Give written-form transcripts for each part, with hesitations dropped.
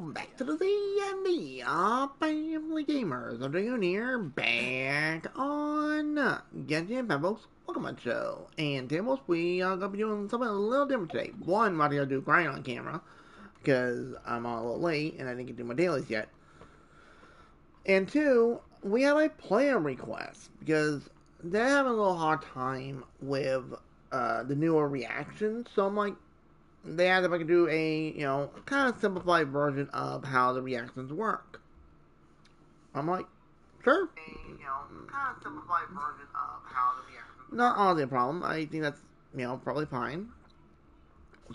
welcome back to the D&D Family Gamers. I'm doing here, back on Genshin Pebbles. Welcome to the show. And Tables, we are going to be doing something a little different today. One, I'm going to do grind on camera, because I'm a little late and I didn't get to do my dailies yet. And two, we have a player request, because they're having a little hard time with the newer reactions. So I'm like, they asked if I could do a, kind of simplified version of how the reactions work. I'm like, sure. Kind of simplified version of how the reactions Not honestly a problem. I think that's, probably fine.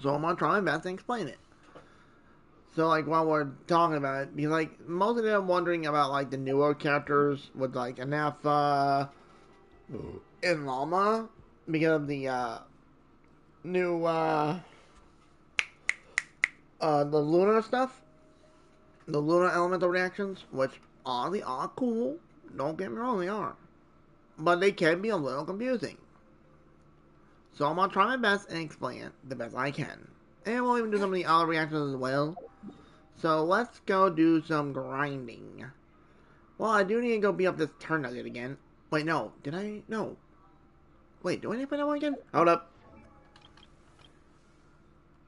So I'm going to try my best and explain it. So, while we're talking about it, because, most of them are wondering about, the newer characters with, Anafa and Llama, because of the, new, the lunar stuff, the lunar elemental reactions, which honestly are cool. Don't get me wrong, they are. But they can be a little confusing. So I'm going to try my best and explain it the best I can. And we'll even do some of the other reactions as well. So let's go do some grinding. Well, I do need to go beat up this turn nugget again. Wait, no. Did I? No. Wait, do I need to find that one again? Hold up.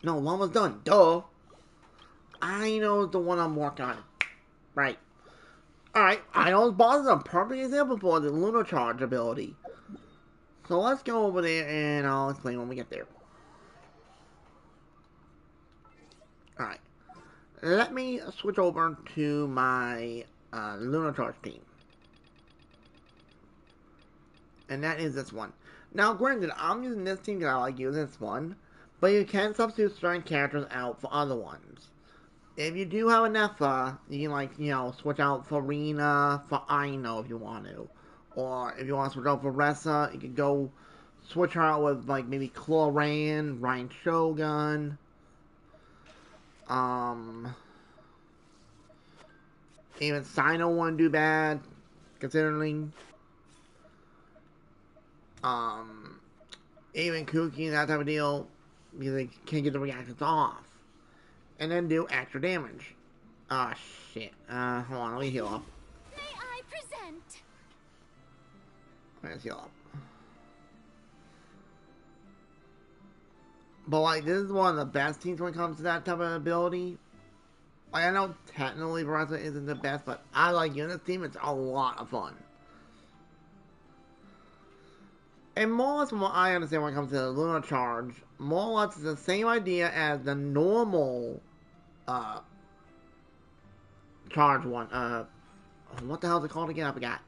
No, one was done. Duh. I know the one I'm working on. Right. Alright, I know this boss is a perfect example for the lunar charge ability. So let's go over there and I'll explain when we get there. Alright. Let me switch over to my lunar charge team. And that is this one. Now, granted, I'm using this team because I like using this one. But you can substitute certain characters out for other ones. If you do have enough, you can, switch out Farina for Aino if you want to. Or if you want to switch out for Ressa, you can go switch her out with, maybe Cloran, Ryan Shogun. Even Sino wouldn't do bad, considering. Even Kuki, that type of deal, because they can't get the reactions off. And then do extra damage. Ah, shit. Hold on, let me heal up. May I present? Let's heal up. But, this is one of the best teams when it comes to that type of ability. I know technically Versa isn't the best, but I like using this team. It's a lot of fun. And more or less from what I understand when it comes to the Lunar Charge, more or less it's the same idea as the normal charge one. What the hell is it called again? I forgot.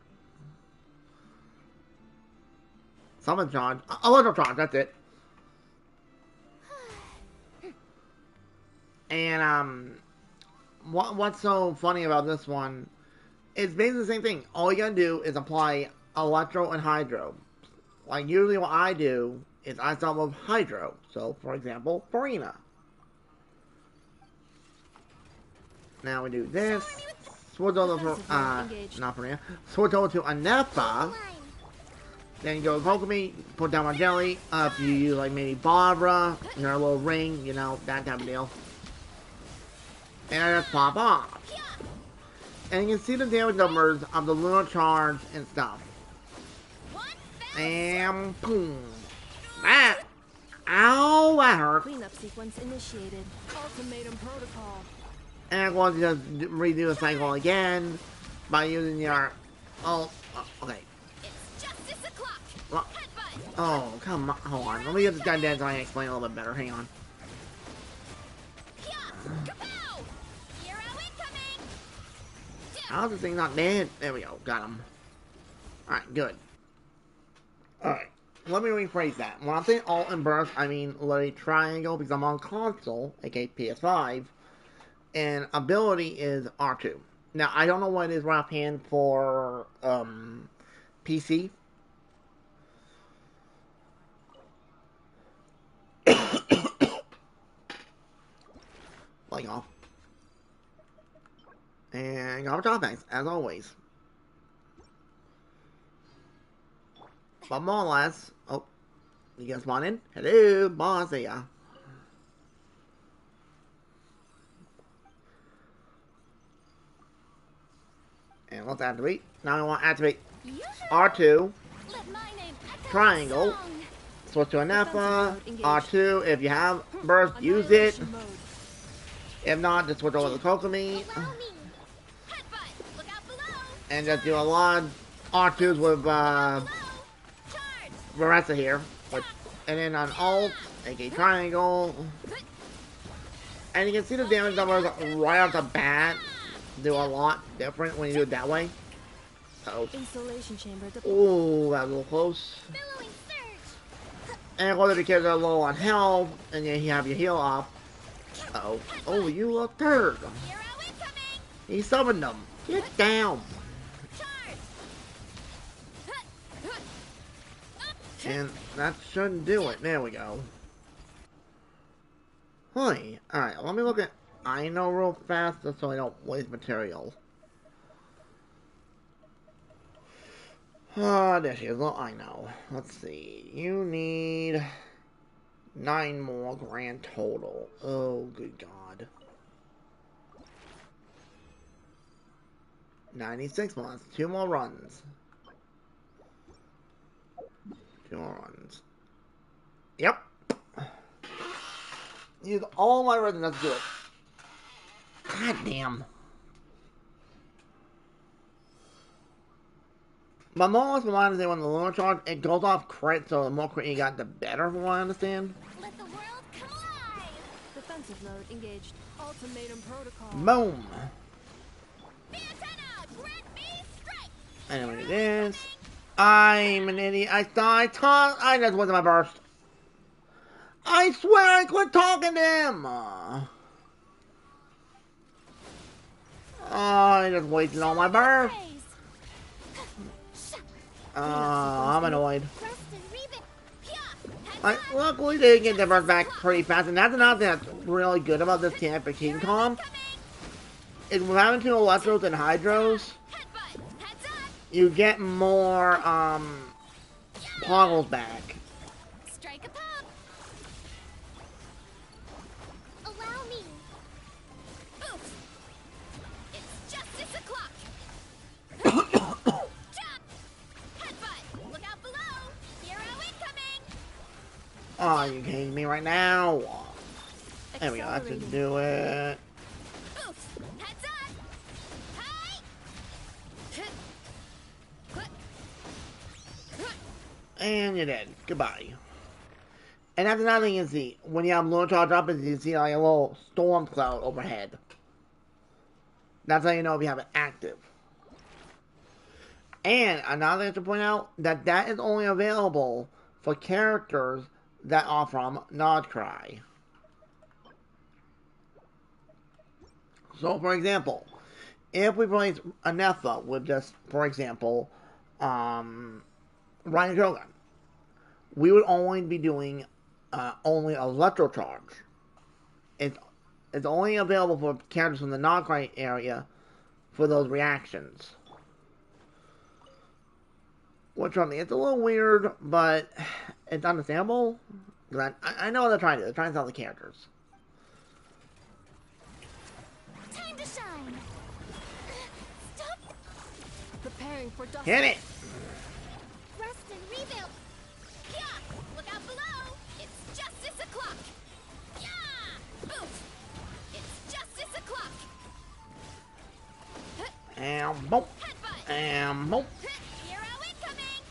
Summon charge. Electro charge, that's it. And, what's so funny about this one, it's basically the same thing. All you gotta do is apply Electro and Hydro. Usually what I do is I start with Hydro. So, for example, Farina. Now we do this. Switch over to, not Farina. Switch over to Anafa. Then you go to Pokemon, put down my jelly. If you use, maybe Barbara, a little ring, that type of deal. And I just pop off. And you can see the damage numbers of the lunar charge and stuff. And boom. Ah! Ow, that hurt. Cleanup sequence initiated. Ultimatum protocol. And I'm going to just redo the cycle again by using your. Oh, okay. It's justice o'clock. Well, oh, come on. Hold on. Let me get this guy dead so I can explain a little bit better. Hang on. How's this thing not dead? There we go. Got him. Alright, good. Alright. Let me rephrase that. When I'm saying alt and burst, I mean literally triangle because I'm on console, aka PS5, and ability is R2. Now, I don't know what it is right offhand for PC. Off. And garbage off, thanks, as always. But more or less, oh, you guys spawn in? Hello, boss, there ya. And let's activate. Now I want to activate Yoo-hoo! R2, Let my name echo triangle, in song. switch to Defensive Anafa, mode engaged. R2. If you have burst, use it. Annihilation mode. If not, just switch over to Kokomi. Allow me. Headbutt. Look out below. And just do a lot of R2s with Below. Charge. Marissa here. And then on alt, aka triangle. And you can see the damage numbers right off the bat do a lot different when you do it that way. Uh-oh. Installation chamber deployed. Ooh, that was a little close. Billowing surge. And whether the kids are low on health, and then you have your heal off. Uh-oh. Oh, you a third. Hero incoming. He summoned them. Get down. Charge. And that shouldn't do it. There we go. Hi. Alright, let me look at I know real fast just so I don't waste material. There she is. Well, I know. Let's see. You need 9 more grand total. Oh, good God. 96 more. That's 2 more runs. 2 more runs. Yep. Use all my resin. Let's do it. God damn. But more from what I understand, when the lunar charge, it goes off crit, so the more crit you got, the better, from what I understand. Let the world come alive. Defensive mode engaged. Ultimatum protocol. Boom. The antenna. Grant me strike. And when it is, I'm an idiot. I just wasn't my burst. I swear I quit talking to him. I just wasted all my burst. I'm annoyed. Luckily they get their burst back pretty fast, and that's another thing that's really good about this camp for King Kong. Is with having 2 Electros and Hydros, you get more Poggles back. Strike a pop. Allow me. Oof. It's justice o'clock. Jump. Headbutt. Look out below. Hero incoming. Oh, you kidding me right now? There we go. That should do it. Oof. Heads up. Hi. And you're dead. Goodbye. And that's another thing you can see. When you have lunar charge up, is you see like a little storm cloud overhead. That's how you know if you have it active. And another thing to point out, that is only available for characters that are from Nodcry. So, for example, if we replace Anefa with just, for example, Ryan Drogon, we would only be doing only Electrocharge. It's only available for characters from the Nodcry area for those reactions. Which, I mean, it's a little weird, but it's understandable. I know what they're trying to do. They're trying to sell the characters. Time to shine. Stop. Preparing for dust. Hit it! Rest and rebuild. Yeah. Look out below. It's justice o'clock. Yeah. Oof. It's justice o'clock. And boom. Headbutt. And boom. Hero incoming.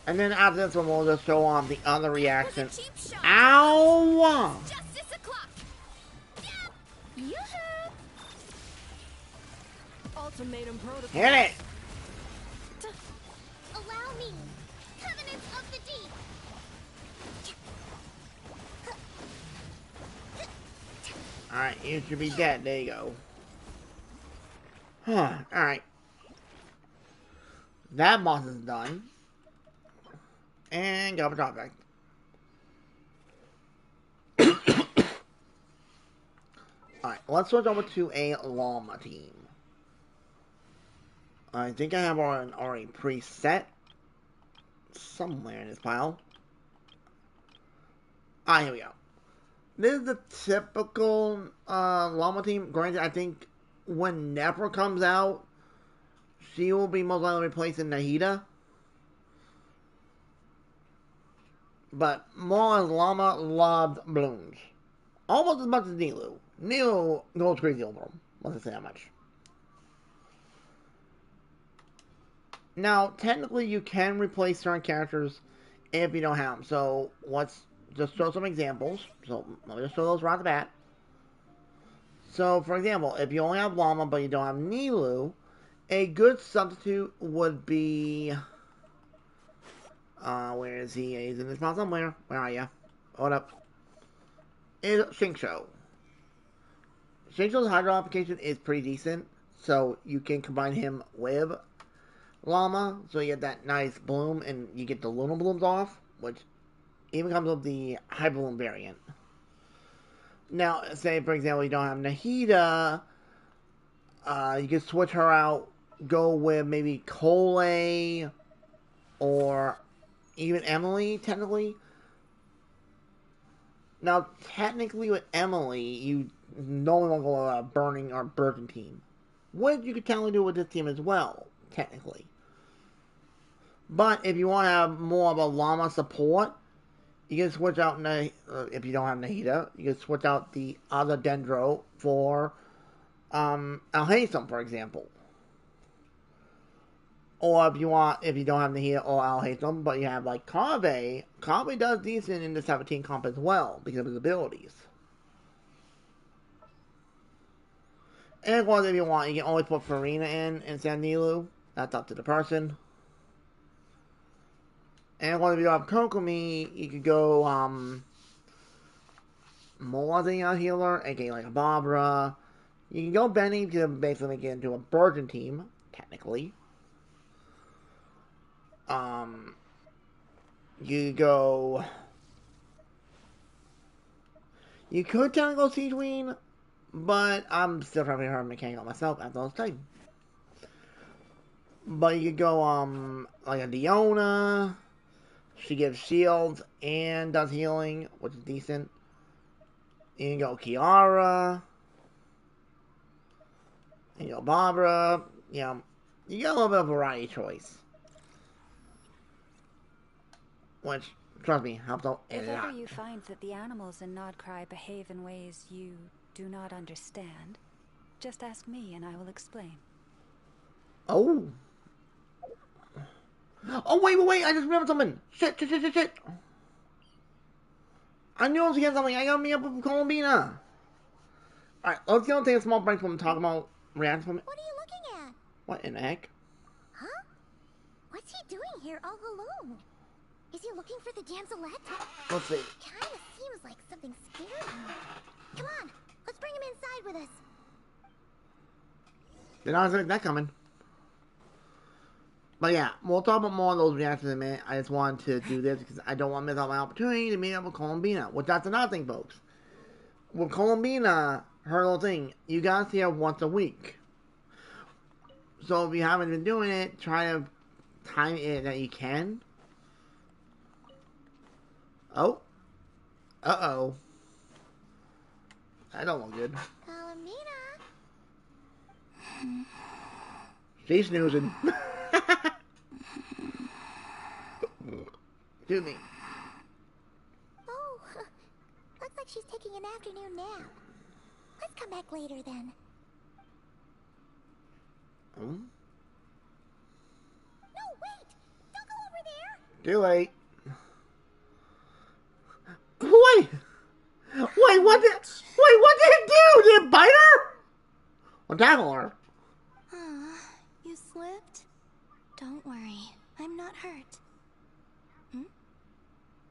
And then after this one, we'll just show on the other reaction. Was a cheap shot. Ow! Justice o'clock. Yeah. Yoo-hoo. Ultimatum protocol. Hit it! Allow me. Covenants of the deep. Alright, you should be dead. There you go. Alright. That boss is done. And go for top back. Alright, let's switch over to a llama team. I think I have one already preset somewhere in this pile. Ah, here we go. This is the typical llama team. Granted, I think when Nephra comes out, she will be most likely replacing Nahida. But Moa's llama loves balloons. Almost as much as Nilu. Nilu goes crazy over them. Let's say that much. Now, technically, you can replace certain characters if you don't have them. So, let's just throw some examples. So, let me just throw those right off the bat. So, for example, if you only have Llama but you don't have Nilu, a good substitute would be... where is he? He's in this spot somewhere. Where are you? Hold up. Is Shinksho. Shinsho's Hydro application is pretty decent, so you can combine him with Llama, so you get that nice bloom, and you get the Lunar Blooms off, which even comes with the High Bloom variant. Now, say for example you don't have Nahida, you can switch her out, go with maybe Cole, or even Emily, technically. Now, technically with Emily, you normally want to go with a Burning or Burden team, which you could technically do with this team as well, technically. But if you want to have more of a Llama support, you can switch out, if you don't have Nahida, you can switch out the other Dendro for Alhaitham, for example. Or if you don't have Nahida or Alhaitham, but you have like Kave does decent in the 17 comp as well because of his abilities. And of course, if you want, you can always put Farina in instead of Nilu. That's up to the person. And if you have Kokomi, you could go more than a healer, aka like a Barbara. You can go Benny to basically make it into a Virgin team, technically. You go. You could technically go Siege Queen, but I'm still trying to figure out her mechanic myself at those time. But you could go like a Diona. She gives shields and does healing, which is decent. You can go Kiara. You go Barbara. You know, you get a little bit of variety choice. Which, trust me, helps out a lot. If ever you find that the animals in Nodcry behave in ways you do not understand, just ask me and I will explain. Oh. Oh, wait, I just remembered something. Shit. I knew I was getting something. I gotta meet up with Columbina. Alright, let's go take a small break from talking about reactions from it. What are you looking at? What in the heck? Huh? What's he doing here all alone? Is he looking for the damselette? Let's see. Kinda seems like something scared him. Come on, let's bring him inside with us. Did not expect that coming. But yeah, we'll talk about more of those reactions in a minute. I just wanted to do this because I don't want to miss out my opportunity to meet up with Columbina. Which that's another thing, folks. With Columbina, her little thing, you gotta see her once a week. So if you haven't been doing it, try to time it that you can. Oh. Uh-oh. That don't look good. Columbina. She's snoozing. Excuse me. Oh, looks like she's taking an afternoon nap. Let's come back later then. Hmm? No, wait! Don't go over there! Too late. Wait, what did it do? Did it bite her? Or tackle her? You slipped? Don't worry, I'm not hurt.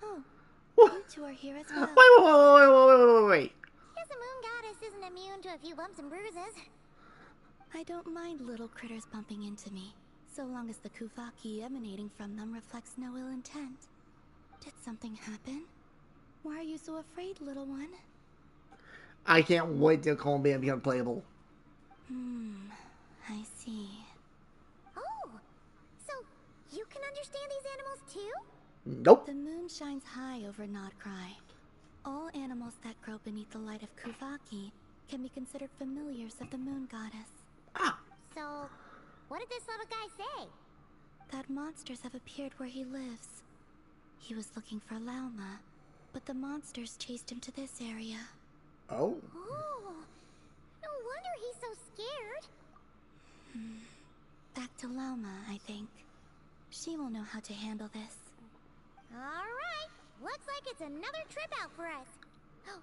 Oh, What? you two are here as well. Wait. Guess the moon goddess isn't immune to a few bumps and bruises. I don't mind little critters bumping into me, so long as the Kuvaki emanating from them reflects no ill intent. Did something happen? Why are you so afraid, little one? I can't wait till Columbia becomes playable. I see. Oh, so you can understand these animals too? Nope. The moon shines high over Nodcry. All animals that grow beneath the light of Kuvaki can be considered familiars of the moon goddess. Ah, So, what did this little guy say? That monsters have appeared where he lives. He was looking for Lauma, but the monsters chased him to this area. oh. Oh, no wonder he's so scared. Back to Lauma, I think. She will know how to handle this. Alright, looks like it's another trip out for us. Oh,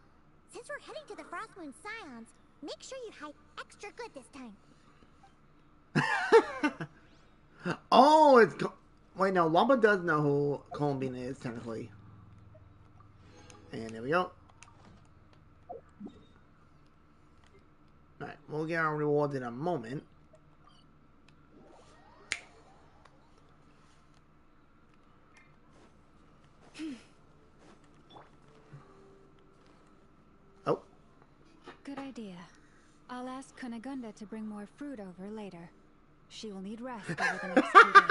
since we're heading to the Frostmoon Scions, make sure you hide extra good this time. Oh, it's... Wait, no, Wamba does know who Columbine is, technically. And there we go. Alright, we'll get our rewards in a moment. Oh. Good idea. I'll ask Kunigunda to bring more fruit over later. She will need rest over the next few days.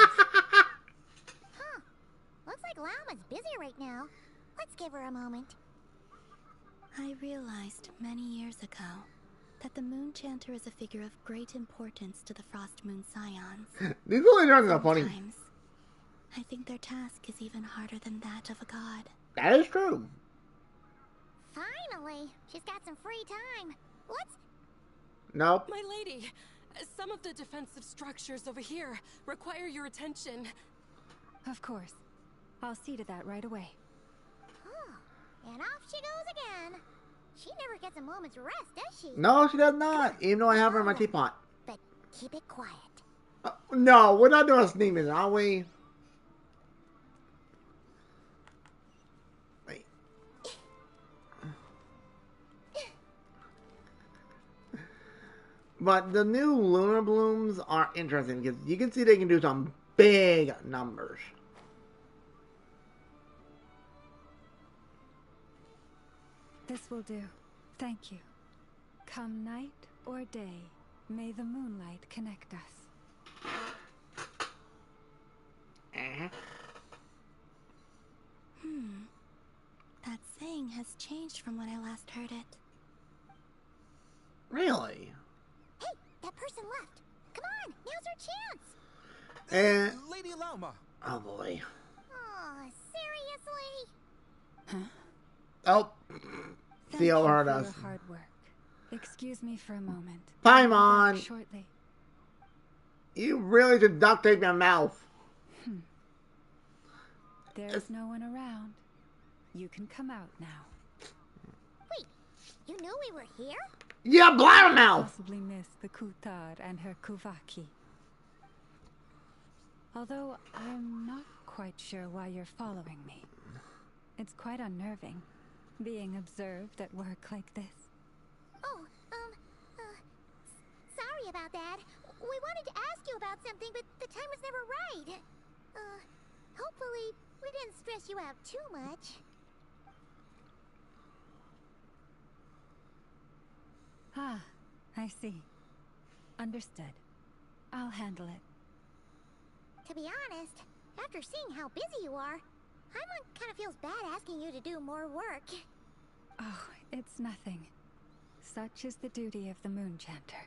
Huh, looks like Lauma's busy right now. Let's give her a moment. I realized many years ago that the Moon Chanter is a figure of great importance to the Frostmoon Scions. These little drones are funny. Sometimes, I think their task is even harder than that of a god. That is true. Finally, she's got some free time. Let's... Nope. My lady, some of the defensive structures over here require your attention. Of course. I'll see to that right away. Oh, and off she goes again. She never gets a moment's rest, does she? No, she does not. Even though I have her in my teapot. But keep it quiet. No, we're not doing a sneezing, are we? Wait. But the new lunar blooms are interesting because you can see they can do some big numbers. This will do. Thank you. Come night or day, may the moonlight connect us. That saying has changed from when I last heard it. Really? Hey, that person left. Come on, now's our chance. And Lady Lauma. oh boy. Oh, seriously? Oh, Thank Theo you heard for us. your hard work. Excuse me for a moment. Paimon. I'll be back shortly. You really should duct tape your mouth. There's no one around. You can come out now. Wait, you knew we were here? Yeah, blabbermouth. Possibly miss the Kutad and her Kuvaki. Although I'm not quite sure why you're following me. It's quite unnerving, being observed at work like this. Oh, sorry about that. We wanted to ask you about something, but the time was never right. Hopefully we didn't stress you out too much. Ah, I see. Understood. I'll handle it. To be honest, after seeing how busy you are, Paimon kind of feels bad asking you to do more work. Oh, it's nothing. Such is the duty of the Moon Chanter.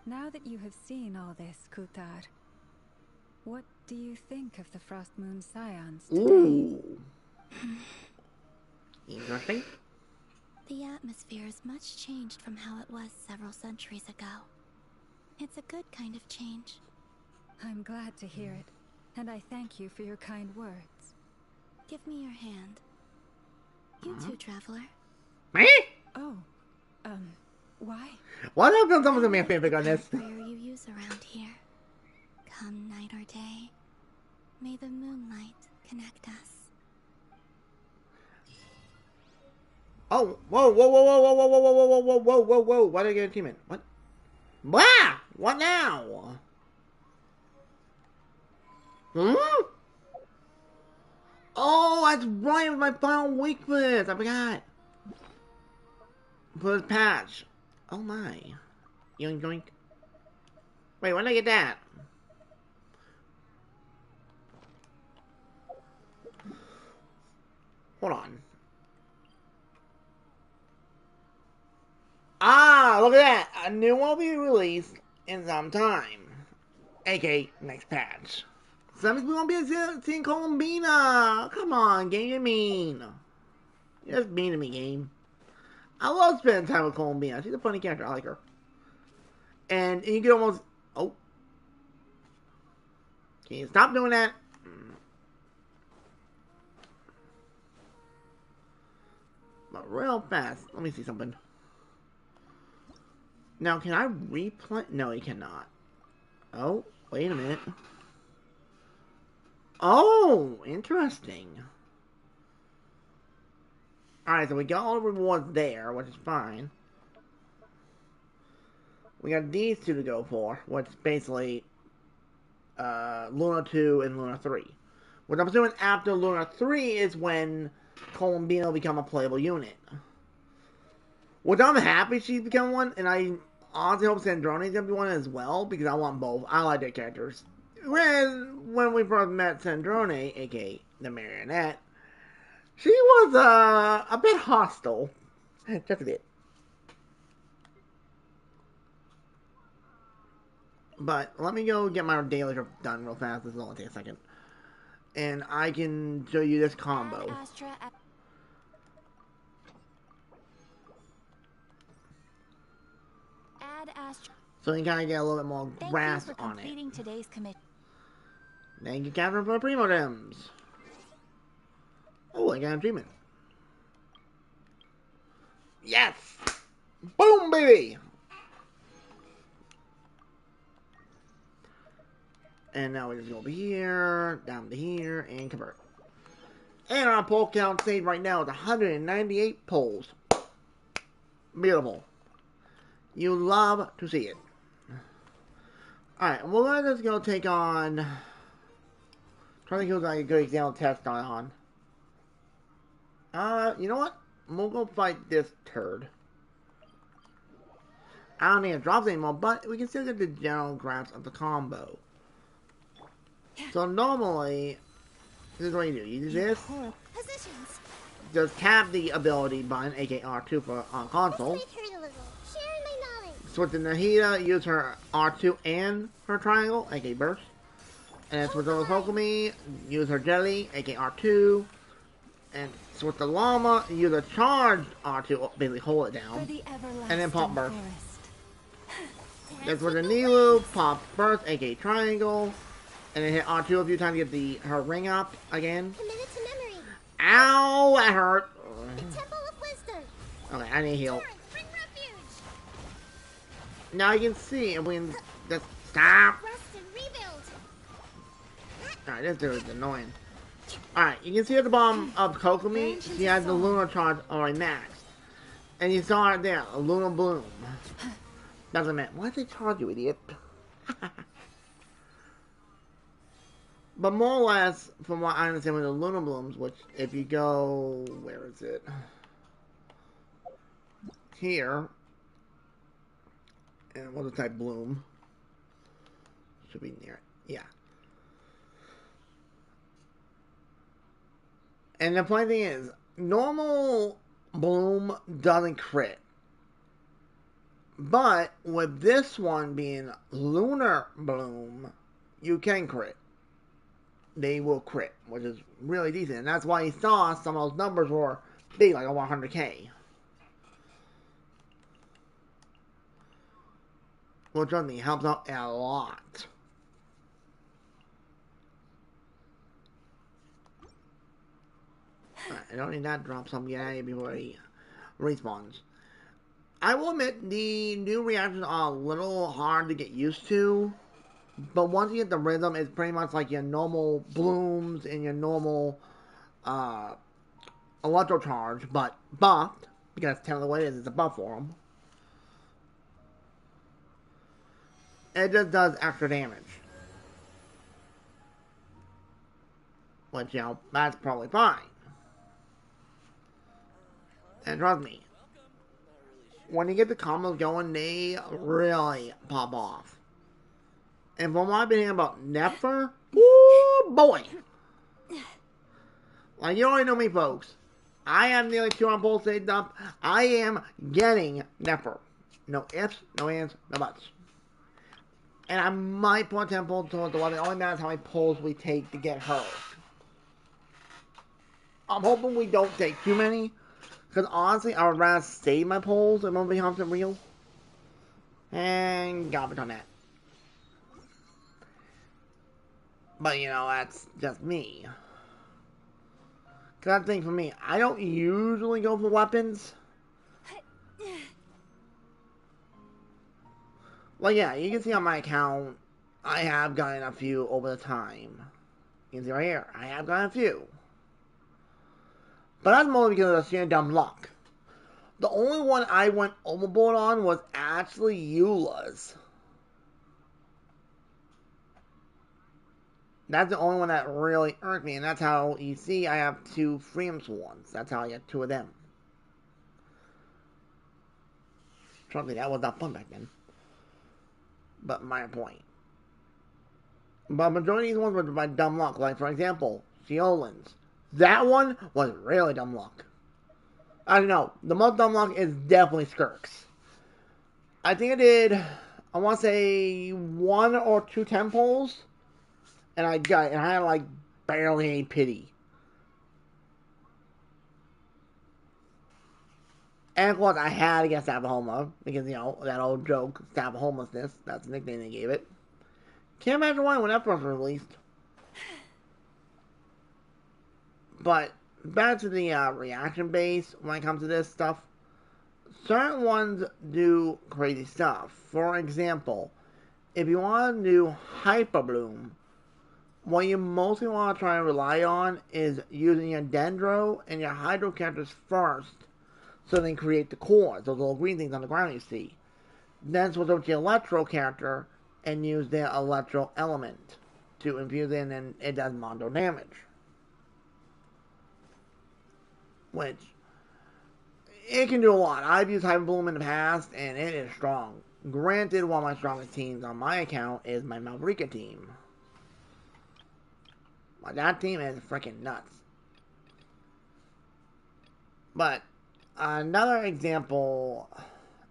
Now that you have seen all this, Kutar, what do you think of the Frostmoon Scions today? Ooh. Interesting. The atmosphere is much changed from how it was several centuries ago. It's a good kind of change. I'm glad to hear it, and I thank you for your kind words. Give me your hand. You too, traveler. Me? Oh, why? Why don't you come to me a fanfic on this? Prayer you use around here. Come night or day, may the moonlight connect us. Oh, whoa, whoa, whoa, whoa, whoa, whoa, whoa, whoa, whoa, whoa, whoa, whoa, whoa! Why did I get a team in? What? Blah! What now? Hmm? Oh, that's right with my final weakness. I forgot. Put a patch. Oh my. Yoink yoink. Wait, when did I get that? Hold on. look at that. A new one will be released in some time. aka next patch. Some people won't be seeing Columbina. Come on, game, you mean. You're just mean to me, game. I love spending time with Columbina. She's a funny character. I like her. And you can almost... Oh. Can you stop doing that? But real fast. Let me see something. Now, can I replay? No, you cannot. Oh, wait a minute. Oh, interesting. Alright, so we got all the rewards there, which is fine. We got these two to go for, which is basically Luna 2 and Luna 3. Which I'm assuming after Luna 3 is when Columbina will become a playable unit. Which I'm happy she's become one, and I honestly hope Sandrone's gonna be one as well, because I want both. I like their characters. When we first met Sandrone, aka the marionette, she was a bit hostile. Just a bit. But let me go get my daily done real fast. This will only take a second. And I can show you this combo. So you kind of get a little bit more grasp on it. Today's commission. Thank you, Catherine, for the Primo Gems. Oh, I got a treatment. Yes! Boom, baby! And now we just go over here, down to here, and convert. And our poll count stage right now is 198 polls. Beautiful. You love to see it. Alright, we're going to just go take on... trying to think who's like a good example test on. You know what? We'll go fight this turd. I don't need to drop anymore, but we can still get the general grasp of the combo. So normally, this is what you do. You do this. Positions. Just tap the ability button, aka R2 for on console. Sharing my knowledge. Switch to Nahida, use her R2 and her triangle, aka burst. And switch to Kokomi, use her jelly, aka R2. And switch to Llama, use a charged R2, basically hold it down. And then pop burst. Then switch to Nilu, pop burst, aka triangle. And then hit R2 a few times to get her ring up again. Committed to memory. Ow, that hurt. The Temple of Wisdom. Okay, I need to heal. Bring refuge. Now you can see if we can just stop. Rest and rebuild. Alright, this dude is annoying. Alright, you can see at the bottom of Kokomi, she has the Lunar Charge already maxed. And you saw it there, a Lunar Bloom. That's what I meant. Why did they charge you, idiot? But more or less, from what I understand with the Lunar Blooms, which if you go, where is it? Here. And we'll just type Bloom. Should be near it. Yeah. And the funny thing is, normal Bloom doesn't crit. But with this one being Lunar Bloom, you can crit. They will crit, which is really decent. And that's why you saw some of those numbers were big, like over 100k. Well, trust me, it helps out a lot. Right, I don't need that drop some guy before he respawns. I will admit, the new reactions are a little hard to get used to. But once you get the rhythm, it's pretty much like your normal blooms and your normal electro charge, but buffed, because technically what it is, it's a buff for them. It just does extra damage. Which, you know, that's probably fine. And trust me, when you get the combos going, they really pop off. And from what I've been hearing about Nefer, woo boy! Like, you already know me, folks. I have nearly 200 pulls saved up. I am getting Nefer. No ifs, no ands, no buts. And I might put Temple towards the one. It only matters how many pulls we take to get her. I'm hoping we don't take too many. Because honestly, I would rather save my pulls and won't be constant real. And garbage on that. But you know, that's just me. Because that's the thing for me. I don't usually go for weapons. Well, yeah, you can see on my account, I have gotten a few over the time. You can see right here, I have gotten a few. But that's mostly because of sheer dumb luck. The only one I went overboard on was actually Eula's. That's the only one that really irked me, and that's how you see I have 2 Freedom Swords. That's how I get 2 of them. Trust me, that was not fun back then. But minor point. But majority of these ones were by dumb luck. Like, for example, Sheolin's. That one was really dumb luck. I don't know. The most dumb luck is definitely Skirks. I think I did, I want to say, 1 or 2 temples. And I got it. And I had, like, barely any pity. And of course, I had to get Savahoma. Because, you know, that old joke, Savahomelessness. That's the nickname they gave it. Can't imagine why when that first was released. But back to the reaction base when it comes to this stuff. Certain ones do crazy stuff. For example, if you want to do Hyper Bloom, what you mostly want to try and rely on is using your Dendro and your Hydro characters first, so they create the cores, those little green things on the ground you see. Then switch over to your Electro character and use their Electro element to infuse it, and then it does Mondo damage. Which, it can do a lot. I've used Hyper Bloom in the past, and it is strong. Granted, one of my strongest teams on my account is my Malrika team. But that team is freaking nuts. But another example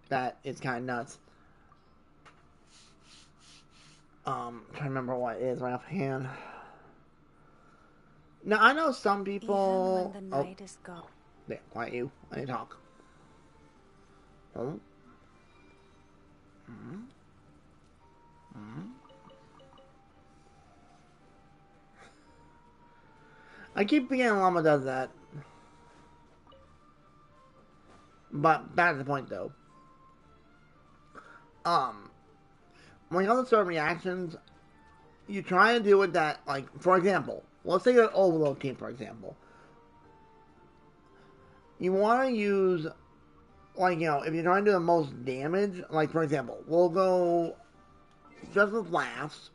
that is kind of nuts. Trying to remember what it is right offhand. Now I know some people. Even when the night is gone. Yeah, quiet you. I need to talk. Oh. Mm-hmm. Mm-hmm. I keep forgetting Llama does that. But back to the point though. When it comes to certain reactions, you try to deal with that, like, for example, let's take an Overload team, for example. You want to use, like, you know, if you're trying to do the most damage, like, for example, we'll go just with laughs.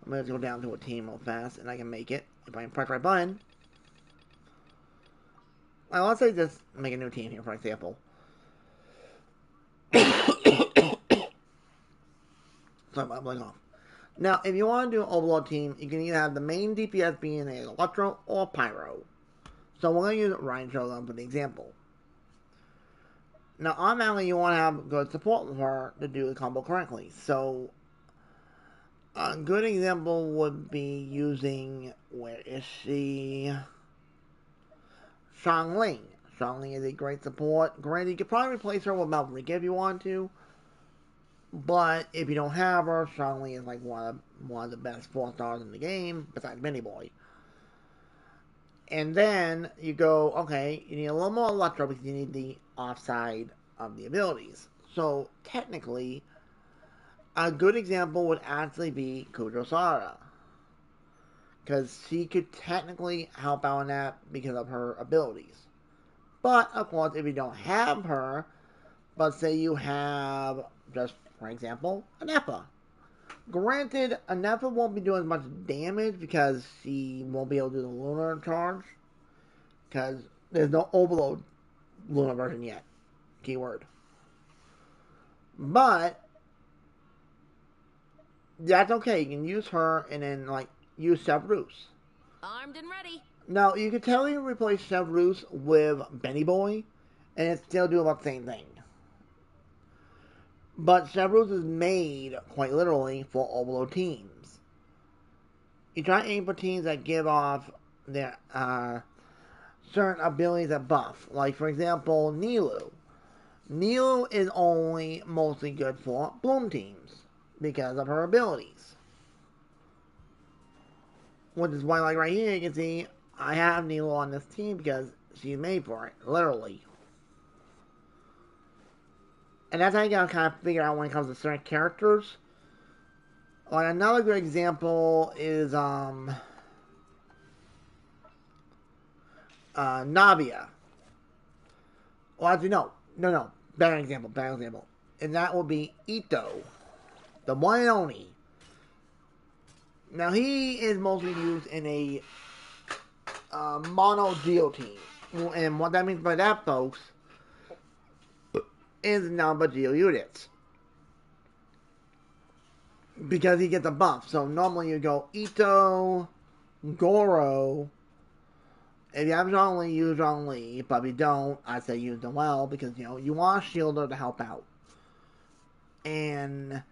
I'm going to go down to a team real fast, and I can make it if I can press the right button. Like, let's say just make a new team here, for example. Sorry about blanking off. Now, if you want to do an Overlord team, you can either have the main DPS being an Electro or Pyro. So we're going to use Ryan Shogun for the example. Now, automatically you want to have good support with her to do the combo correctly. So, a good example would be using, where is she? Xiangling. Xiangling is a great support. Granted, you could probably replace her with Malrika if you want to. But if you don't have her, Xiangling is like one of the best 4-stars in the game, besides Mini Boy. And then you go, okay, you need a little more Electro because you need the offside of the abilities. So technically, a good example would actually be Kudrosara. Because she could technically help out on that because of her abilities. But, of course, if you don't have her, but say you have, just for example, an Eppa. Granted, an Eppa won't be doing as much damage because she won't be able to do the Lunar charge. Because there's no Overload Lunar version yet. Keyword. But, that's okay. You can use her and then, like, use Severus. Armed and ready. Now, you can totally replace Severus with Benny Boy, and it still do about the same thing. But Cerberus is made, quite literally, for overload teams. You try to aim for teams that give off their certain abilities that buff. Like, for example, Nilu. Nilu is only mostly good for Bloom teams because of her abilities. Which is why, like right here, you can see I have Nilu on this team because she's made for it, literally. And that's how you gotta kind of figure out when it comes to certain characters. Like another good example is Navia. Well, actually, no. Better example. And that will be Ito, the one and only. Now, he is mostly used in a mono Geo team. And what that means by that, folks, is none but Geo units. Because he gets a buff. So normally you go Ito, Goro. If you have Zhongli, use Zhongli. But if you don't, I say use Noelle because, you know, you want a shielder to help out. And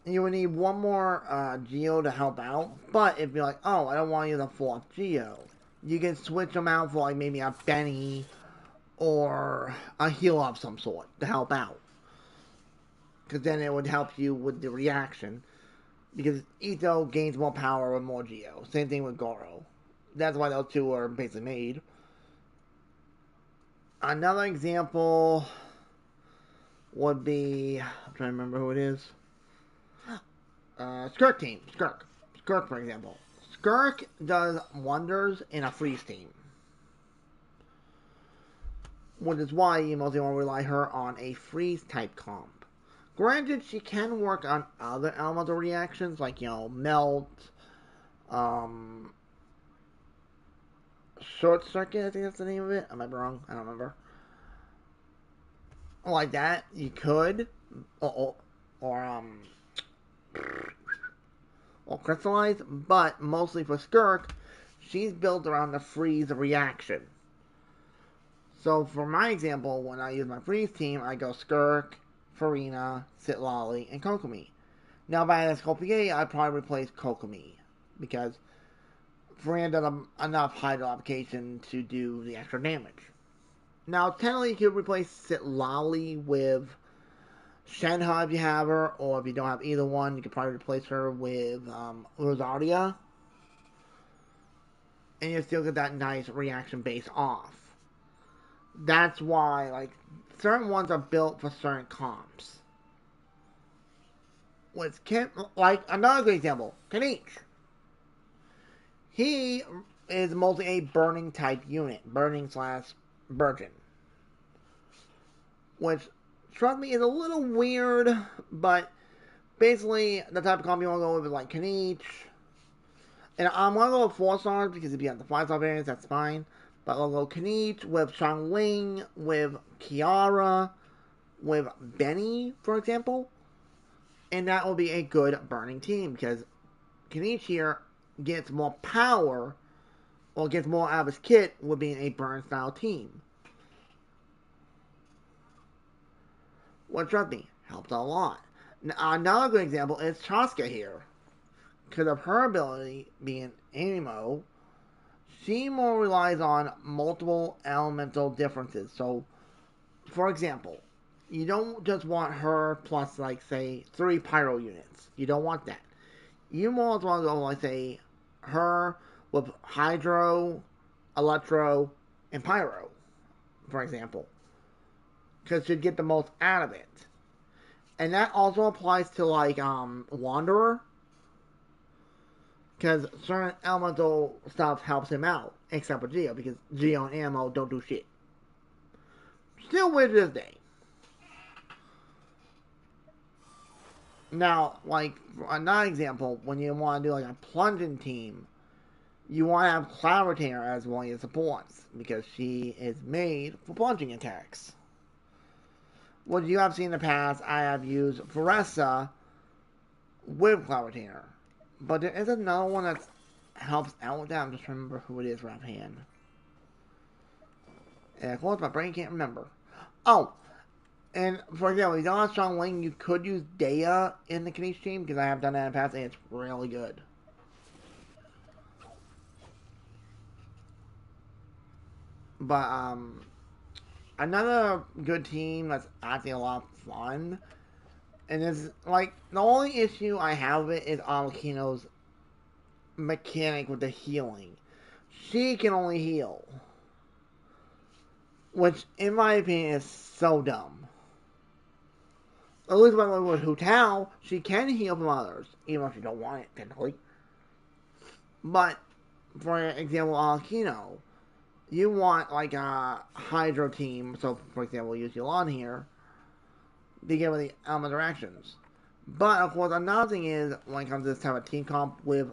you would need one more Geo to help out. But if you're like, oh, I don't want to use a 4th Geo, you can switch them out for like maybe a Benny or a heal of some sort to help out. Because then it would help you with the reaction. Because Ito gains more power with more Geo. Same thing with Goro. That's why those two are basically made. Another example would be, I'm trying to remember who it is. Skirk team. Skirk, for example. Skirk does wonders in a freeze team. Which is why you mostly want to rely her on a freeze type comp. Granted, she can work on other elemental reactions, like, you know, melt, short circuit, I think that's the name of it. I might be wrong, I don't remember. Like that, you could, or crystallize, but mostly for Skirk, she's built around the freeze reaction. So for my example, when I use my freeze team, I go Skirk, Farina, Sitlali, and Kokomi. Now if I had Scopier, I'd probably replace Kokomi, because Farina does enough hydro application to do the extra damage. Now technically you could replace Sitlali with Shenhe if you have her, or if you don't have either one, you could probably replace her with Rosaria. And you still get that nice reaction base off. That's why, like, certain ones are built for certain comps. Like, another good example, Kanich. He is mostly a burning type unit. Burning / virgin. Which, trust me, is a little weird, but basically, the type of comp you want to go with is like Kanich. And I'm going to go with 4 stars because if you have the 5-star variants, that's fine. But I'll go Kanich with Xiangling, with Kiara, with Benny, for example. And that will be a good burning team because Kanich here gets more power or gets more out of his kit with being a burn style team. Well, trust me, helps a lot. Now, another good example is Chaska here. Because of her ability being Animo, she more relies on multiple elemental differences. So, for example, you don't just want her plus, like, say, 3 Pyro units. You don't want that. You more want to go, like, say, her with Hydro, Electro, and Pyro, for example. Because she'd get the most out of it. And that also applies to, like, Wanderer. Because certain elemental stuff helps him out, except for Geo, because Geo and Ammo don't do shit. Still weird to this day. Now, like, another example, when you want to do like a plunging team, you want to have Cloud Retainer as one of your supports, because she is made for plunging attacks. What you have seen in the past, I have used Veressa with Cloud Retainer. But there is another one that helps out with that. I'm just trying to remember who it is right offhand. And of course, my brain can't remember. Oh, And for example, if you don't have strong wing, you could use Dea in the Kanish team because I have done that in the past and it's really good. But another good team that's actually a lot of fun, and it's like the only issue I have with it is Alakino's mechanic with the healing. She can only heal, which in my opinion is so dumb. At least with Hu Tao, she can heal from others, even if you don't want it technically. But for example, Alakino, you want like a Hydro team. So for example, use Yulan here to get with the element interactions. But of course, another thing is when it comes to this type of team comp with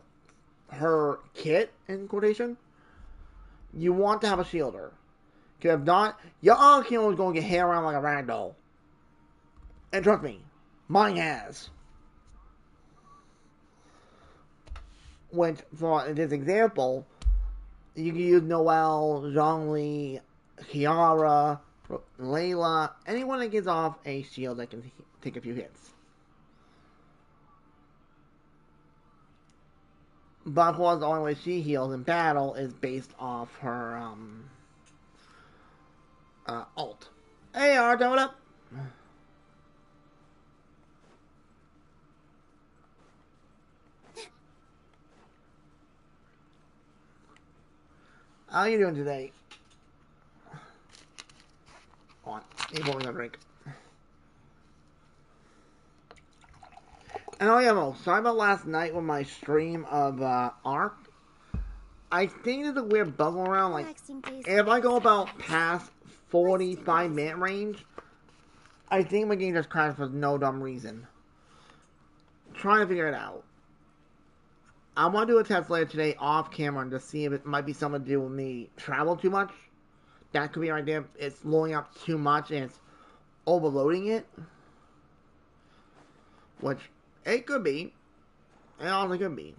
her kit in quotation, you want to have a shielder. Because if not, your Alakino is going to get hit around like a ragdoll. And trust me, mine has. Which, for this example, you can use Noelle, Zhongli, Kiara, Layla, anyone that gets off a shield that can take a few hits. But of course, the only way she heals in battle is based off her ult. Hey, Arto, what up? How are you doing today? On, need one more drink. And oh yeah, Mo, sorry about last night with my stream of Ark. I think there's a weird bug around. Like, if I go about past 45-minute range, I think my game just crashed for no dumb reason. Trying to figure it out. I want to do a test later today off camera to see if it might be something to do with me travel too much. That could be right there. It's loading up too much and it's overloading it. Which, it could be. It also could be.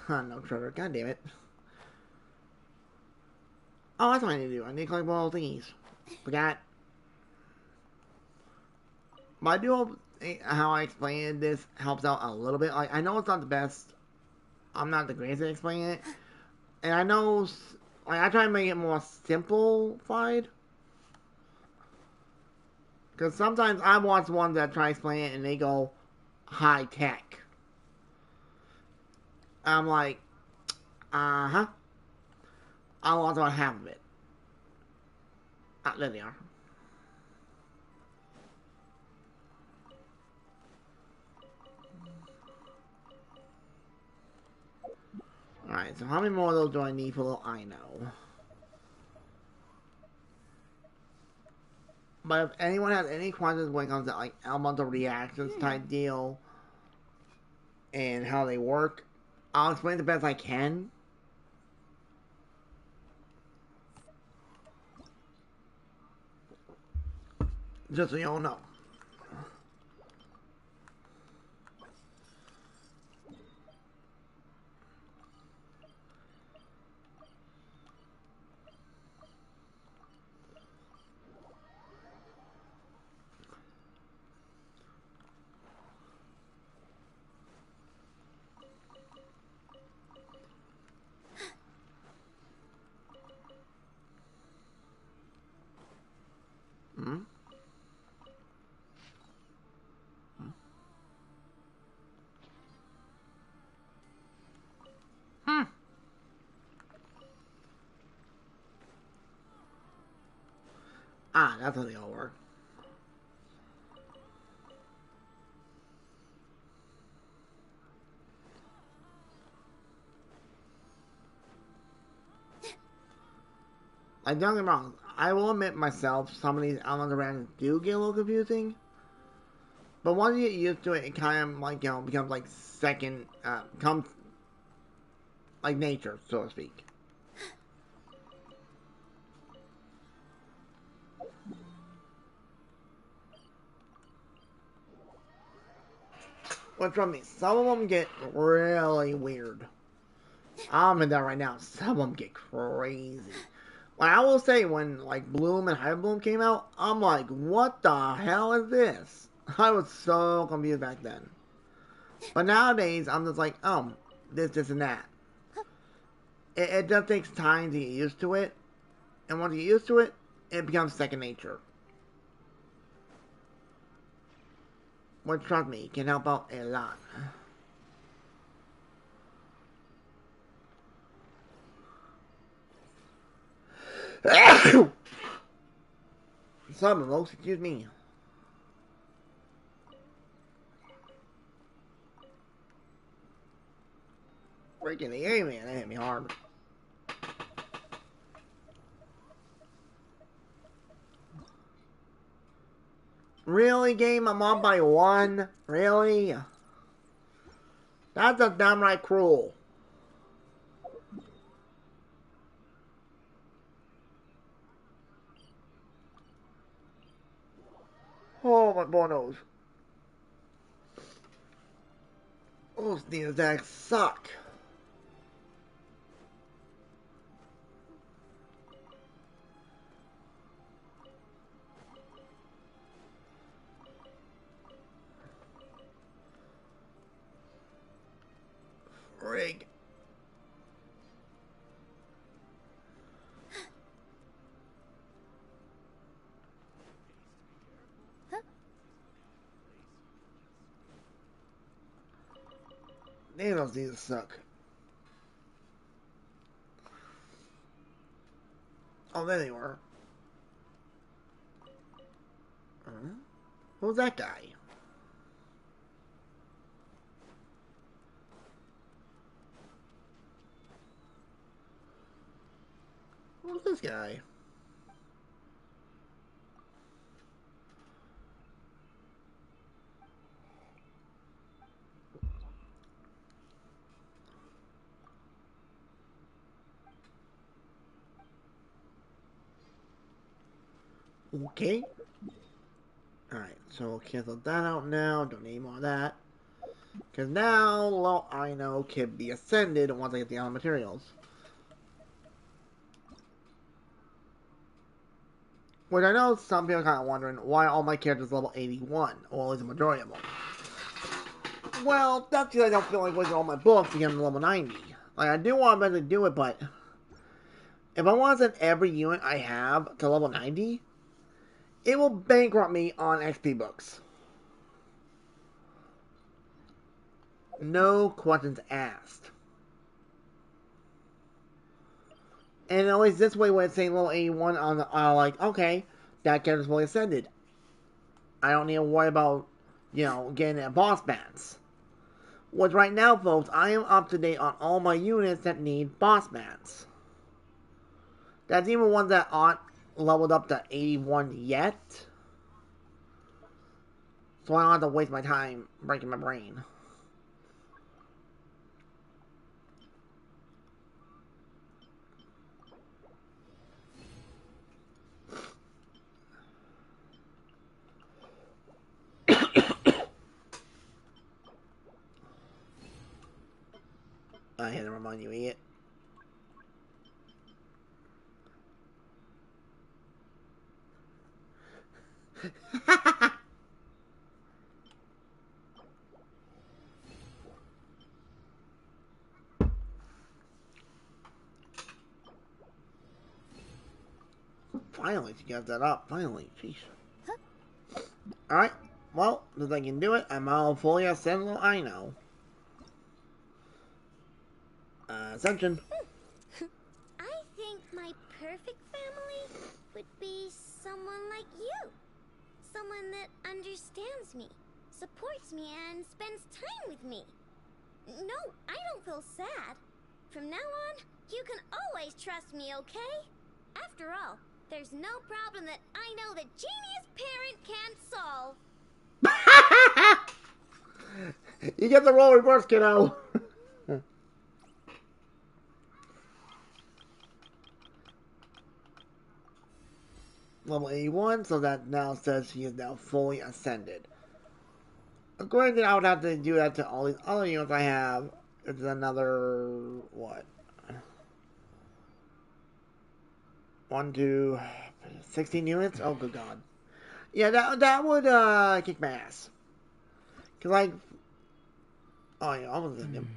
No treasure. God damn it. Oh, that's what I need to do. I need to collect more thingies. Forgot. But I do hope how I explained this helps out a little bit. Like, I know it's not the best. I'm not the greatest at explaining it. And I know, like, I try to make it more simplified. Because sometimes I watch ones that try to explain it and they go high tech. I'm like, uh-huh. I'll watch about half of it. Ah, there they are. Alright, so how many more of those do I need for a little I know? But if anyone has any questions when it comes to like elemental reactions type deal and how they work, I'll explain the best I can. Just so you all know. Hmm? Hmm. Ah, that's how they all work. Like, don't get me wrong, I will admit myself, some of these elemental reactions do get a little confusing. But once you get used to it, it kind of, like, you know, becomes like second, becomes like nature, so to speak. But trust me, some of them get really weird. I'm in that right now. Some of them get crazy. Like, I will say, when like Bloom and High Bloom came out, I'm like, what the hell is this? I was so confused back then. But nowadays, I'm just like, oh, this, and that. It just takes time to get used to it. And once you get used to it, it becomes second nature. Which, trust me, can help out a lot. Some folks, excuse me. Freaking A, man, that hit me hard. Really, game? I'm on by one? Really? That's a downright cruel. Oh, my bonos. Those sneeze attacks suck. Frig. Damn, those sneezes suck. Oh, there they were. Who's that guy? Who's this guy? Okay. Alright, so we'll cancel that out now. Don't need more of that. Because now, well, I know can be ascended once I get the other materials. Which I know some people are kind of wondering why all my characters level 81, or at least the majority of them. Well, that's because I don't feel like wasting all my books to get them to level 90. Like, I do want to eventually do it, but if I want to send every unit I have to level 90, it will bankrupt me on XP books. No questions asked. And at least this way, when it's saying level 81 on the, like, okay, that character's fully ascended. I don't need to worry about, getting a boss bats. Which right now, folks, I am up to date on all my units that need boss bats. That's even ones that aren't leveled up to 81 yet. So I don't have to waste my time breaking my brain. I had to remind you, idiot. Finally, she got that up. Finally, jeez. Alright, well, if I can do it, I'm all fully ascended, I know. Ascension. I think my perfect family would be someone like you. Someone that understands me, supports me, and spends time with me. No, I don't feel sad. From now on, you can always trust me, okay? After all, there's no problem that I know the genius parent can't solve. You get the role reverse, kiddo. Level 81, so that now says he is now fully ascended. Granted, I would have to do that to all these other units I have. It's another, what? 1 to 16 units? Oh, good God. Yeah, that would kick my ass. Cause like, oh yeah, almost in him.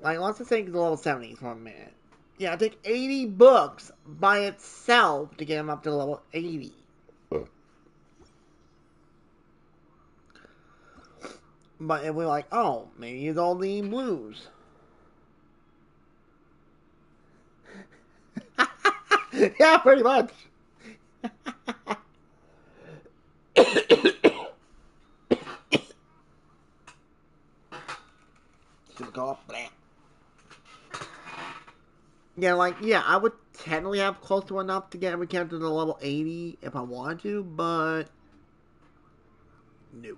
Like, let's just take the level 70s for a minute. Yeah, it take 80 books by itself to get him up to level 80. But if we're like, oh, maybe he's all the blues. Yeah, pretty much. Super cough. Yeah, like, yeah, I would technically have close to enough to get every character to level 80 if I wanted to, but no.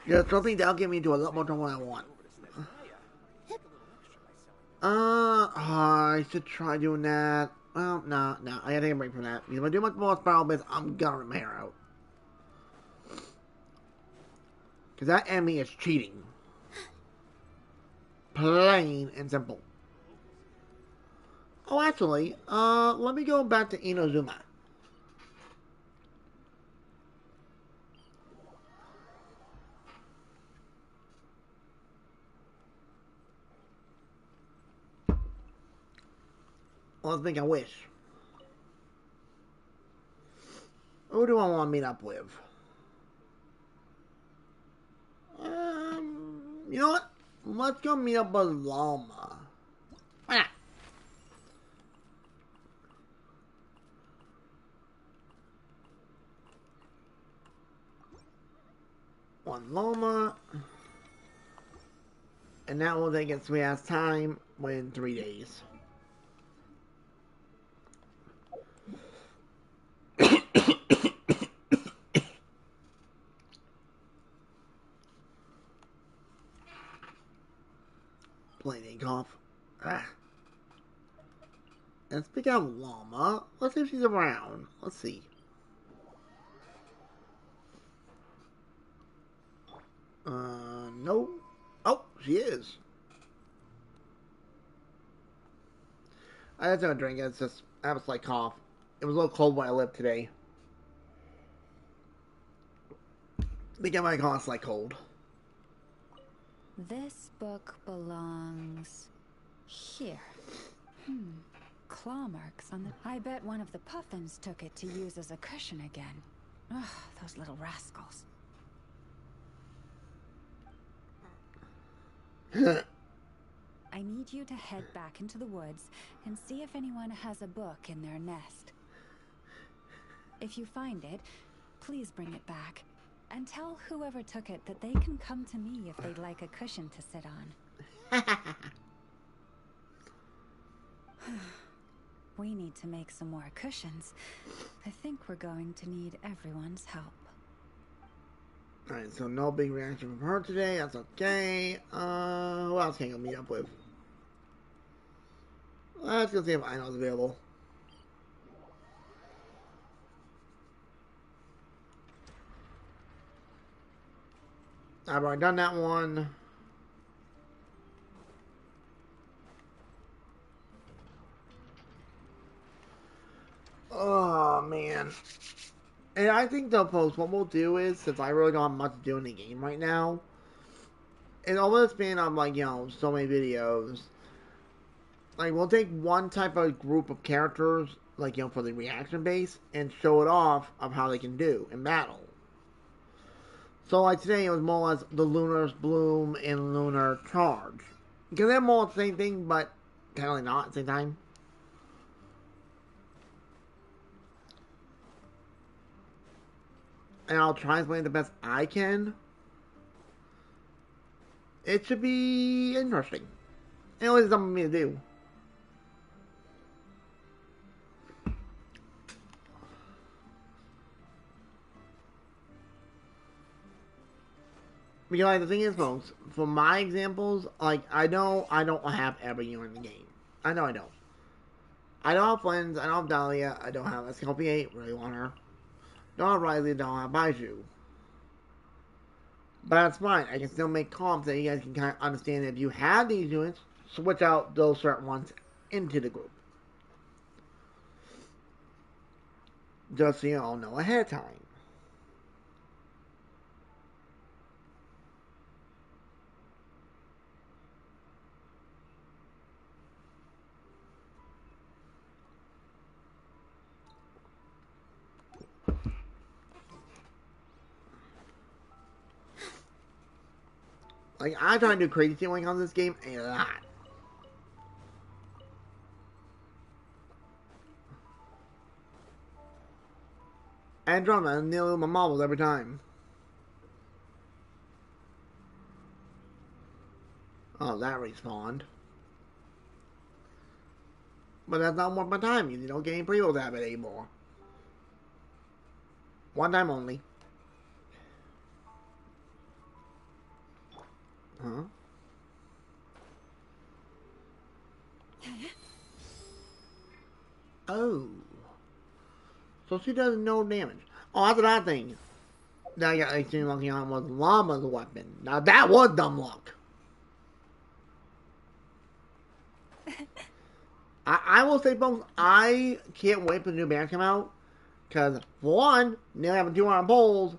Yeah, something that'll get me into a lot more trouble than I want. I should try doing that. Well, no, I gotta take a break from that. Because if I do much more spiral bits, I'm gonna rip my hair out. Because that enemy is cheating. Plain and simple. Oh, actually, let me go back to Inozuma. Let's make a wish. Who do I want to meet up with? You know what? Let's go meet up with Llama. Why not? One Llama. And that will take its 3 hours time within 3 days. Plain cough. Ah. Let's pick out Llama. Let's see if she's around. Let's see. No. Oh, she is. I had to drink it. It's just, I have a slight cough. It was a little cold where I lived today. I think I might call it a slight cold. This book belongs here. Claw marks on the... I bet one of the puffins took it to use as a cushion again. Ugh, those little rascals. I need you to head back into the woods and see if anyone has a book in their nest. If you find it, please bring it back. And tell whoever took it that they can come to me if they'd like a cushion to sit on. We need to make some more cushions. I think we're going to need everyone's help. Alright, so no big reaction from her today. That's okay. Who else can I meet up with? Let's go see if Ino's available. I've already done that one. Oh, man. And I think, though, folks, what we'll do is, since I really don't have much to do in the game right now, and over the span of, like, you know, so many videos, like, we'll take one type of group of characters, like, you know, for the reaction base, and show it off of how they can do in battle. So, like, today, it was more or less the Lunar Bloom and Lunar Charge. Because they're more the same thing, but kind of not at the same time. And I'll try and explain the best I can. It should be interesting. And it was something for me to do. Because like, the thing is, folks, for my examples, like, I know I don't have every unit in the game. I know I don't. I don't have Flens, I don't have Dahlia, I don't have Escalpiate, really want her. Don't have Riley, don't have Baiju. But that's fine. I can still make comps that you guys can kind of understand. If you have these units, switch out those certain ones into the group. Just so you all know ahead of time. Like, I try to do crazy things when it comes to this game a lot. And drama, and nearly my marbles every time. Oh, that respawned. But that's not worth my time. You don't get any pre-rolls out of it anymore. One time only. Huh? Oh. So she does no damage. Oh, that's another thing that I got extremely lucky on was Llama's weapon. Now that was dumb luck. I will say, folks, I can't wait for the new band to come out. Because, for one, nearly having 200 polls,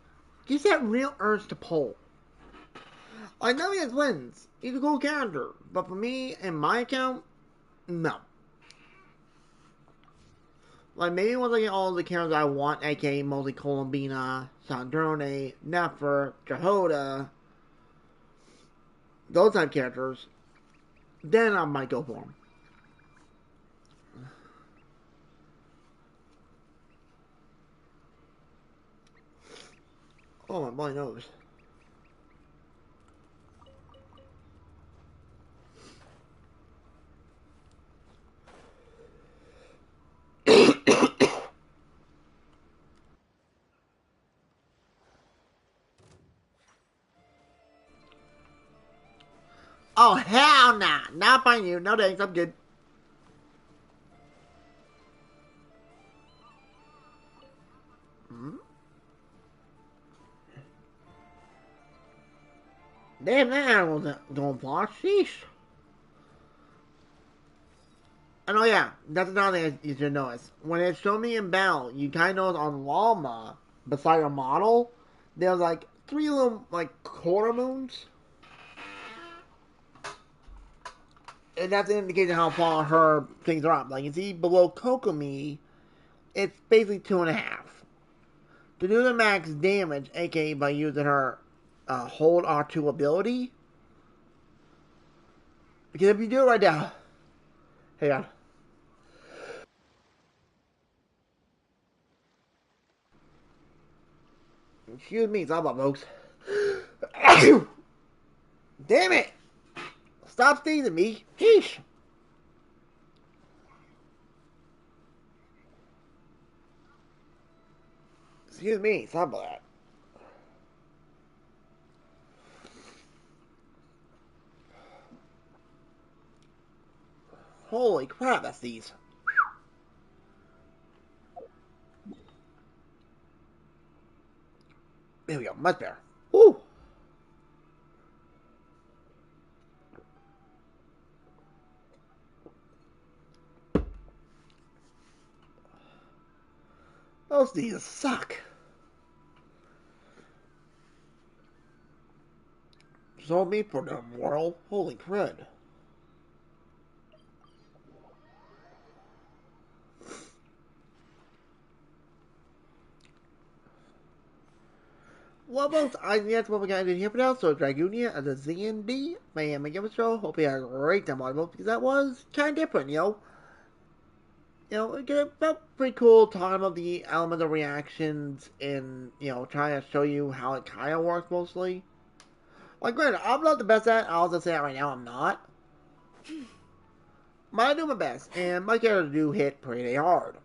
gives that real urge to poll. I know he has wins. He's a cool character. But for me and my account, no. Like, maybe once I get all the characters I want, aka mostly Columbina, Sandrone, Nefer, Jehoda, those type of characters, then I might go for them. Oh, my boy knows. Oh, hell nah. Not by you. No thanks. I'm good. Hmm? Damn, that animal's going far. Sheesh. And oh yeah, that's another thing you should notice. When it showed me in battle, you kind of notice on Llama, beside her model, there's like 3 little, like, quarter moons. And that's an indication how far her things are up. Like, you see below Kokomi, it's basically 2.5. To do the max damage, aka by using her hold R2 ability, because if you do it right now, hang on. Excuse me, it's all about folks. Damn it! Stop sneezing me. Sheesh. Excuse me, stop that. Holy crap, that's these. There we go, much better. Woo! Those these suck. Sold me for the world. Holy crud. Well, folks, I think that's what we got in here for now. So, Dragunia as a ZND, Miami Game Show. Hope you had a great time on it, because that was kind of different, you know. It felt pretty cool talking about the element of reactions and, trying to show you how it kind of works mostly. Like, granted, I'm not the best at it. I'll just say that right now, I'm not. But I do my best, and my characters do hit pretty hard.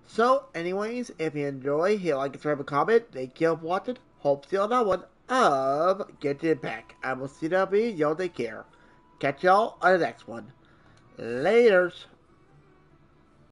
So, anyways, if you enjoy, hit like, subscribe, and comment. Thank you for watching. Hope to see you on that one of Genshin Back. I will see you in the video. Take care. Catch y'all on the next one. Laters.